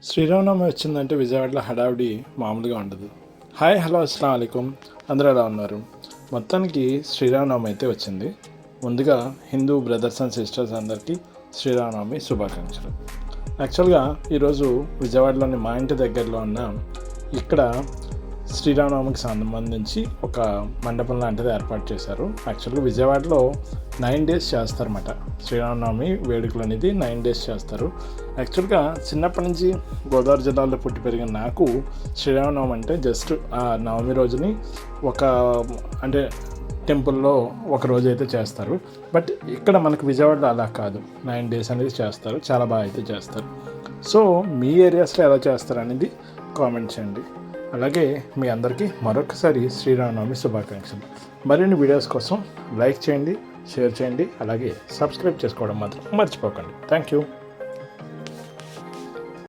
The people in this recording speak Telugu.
శ్రీరామనవమి వచ్చిందంటే విజయవాడలో హడావిడి మామూలుగా ఉండదు. హాయ్ హలో అస్సలాము అలైకుం, అందరూ ఎలా ఉన్నారు? మొత్తానికి శ్రీరామనవమి అయితే వచ్చింది. ముందుగా హిందూ బ్రదర్స్ అండ్ సిస్టర్స్ అందరికీ శ్రీరామనవమి శుభాకాంక్షలు. యాక్చువల్గా ఈరోజు విజయవాడలోని మా ఇంటి దగ్గరలో ఉన్న ఇక్కడ శ్రీరామనవమికి సంబంధించి ఒక మండపం లాంటిది ఏర్పాటు చేశారు. యాక్చువల్గా విజయవాడలో 9 days చేస్తారన్నమాట. శ్రీరామనవమి వేడుకలు అనేది 9 days చేస్తారు. యాక్చువల్గా చిన్నప్పటి నుంచి గోదావరి జిల్లాలో పుట్టి పెరిగిన నాకు శ్రీరామనవమి అంటే జస్ట్ ఆ నవమి రోజుని ఒక అంటే టెంపుల్లో ఒక రోజు అయితే చేస్తారు. బట్ ఇక్కడ మనకు విజయవాడలో అలా కాదు, 9 days అనేది చేస్తారు. చాలా బాగా అయితే చేస్తారు. సో మీ ఏరియాస్లో ఎలా చేస్తారు అనేది కామెంట్ చేయండి. అలాగే మీ అందరికీ మరొకసారి శ్రీరామనవమి శుభాకాంక్షలు. మరిన్ని వీడియోస్ కోసం లైక్ చేయండి, షేర్ చేయండి, అలాగే సబ్స్క్రైబ్ చేసుకోవడం మాత్రం మర్చిపోకండి. Thank you.